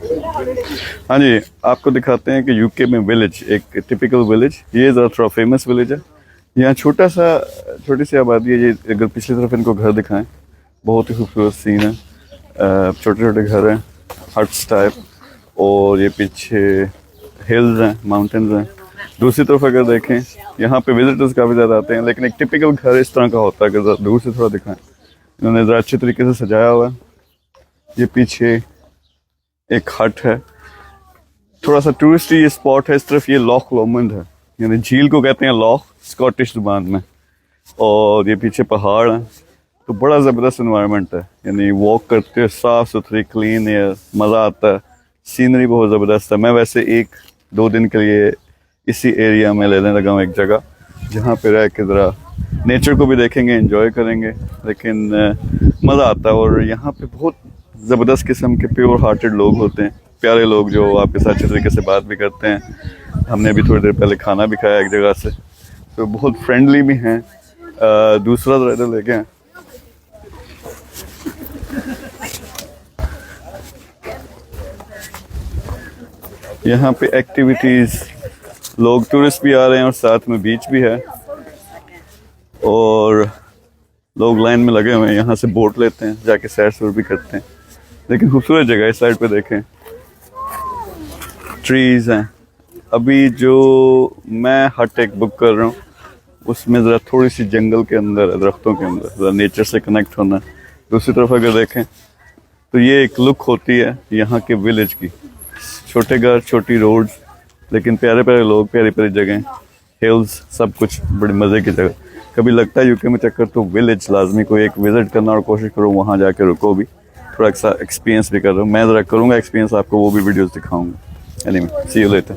हाँ जी, आपको दिखाते हैं कि यूके में विलेज, एक टिपिकल विलेज, ये ज़रा थोड़ा फेमस विलेज है। यहाँ छोटी सी आबादी है। ये अगर पिछली तरफ इनको घर दिखाएं, बहुत ही खूबसूरत सीन है। छोटे छोटे घर हैं, हट्स टाइप, और ये पीछे हिल्स हैं, माउंटेन्स हैं। दूसरी तरफ अगर देखें, यहाँ पे विजिटर्स काफ़ी ज़्यादा आते हैं, लेकिन एक टिपिकल घर इस तरह का होता है। अगर ज़रा दूर से थोड़ा दिखाएं, इन्होंने ज़रा अच्छे तरीके से सजाया हुआ है। ये पीछे एक हट है। थोड़ा सा टूरिस्टी ये स्पॉट है। इस तरफ ये लॉक लोमंड है, यानी झील को कहते हैं लॉक स्कॉटिश जुबान में। और ये पीछे पहाड़ हैं, तो बड़ा ज़बरदस्त इन्वायरमेंट है। यानी वॉक करते हुए साफ़ सुथरी क्लीन एयर, मज़ा आता है। सीनरी बहुत ज़बरदस्त है। मैं वैसे 1-2 दिन के लिए इसी एरिया में लेने लगा हूँ, एक जगह जहाँ पे रह के ज़रा नेचर को भी देखेंगे, एंजॉय करेंगे, लेकिन मज़ा आता है। और यहाँ पे बहुत ज़बरदस्त किस्म के प्योर हार्टेड लोग होते हैं, प्यारे लोग जो आपके साथ अच्छे तरीके से बात भी करते हैं। हमने अभी थोड़ी देर पहले खाना भी खाया एक जगह से, तो बहुत फ्रेंडली भी हैं। दूसरा ज़रा इधर लेके आएं। यहाँ पे एक्टिविटीज़, लोग टूरिस्ट भी आ रहे हैं और साथ में बीच भी है, और लोग लाइन में लगे हुए हैं। यहाँ से बोट लेते हैं, जाके सैर सूर भी करते हैं। लेकिन खूबसूरत जगह है। इस साइड पे देखें, ट्रीज़ हैं। अभी जो मैं हट एक बुक कर रहा हूँ, उसमें ज़रा थोड़ी सी जंगल के अंदर है, दरख्तों के अंदर, ज़रा नेचर से कनेक्ट होना है। दूसरी तरफ अगर देखें तो ये एक लुक होती है यहाँ के विलेज की। छोटे घर, छोटी रोड्स, लेकिन प्यारे प्यारे लोग, प्यारी प्यारी जगह, हिल्स, सब कुछ बड़ी मज़े की जगह। कभी लगता है यूके में चक्कर तो विलेज लाजमी कोई एक विज़िट करना, और कोशिश करो वहाँ जाके रुको भी, थोड़ा सा एक्सपीरियंस भी करो। मैं ज़रा करूँगा एक्सपीरियंस, आपको वो भी वीडियोस दिखाऊंगा। Anyway, see you letter.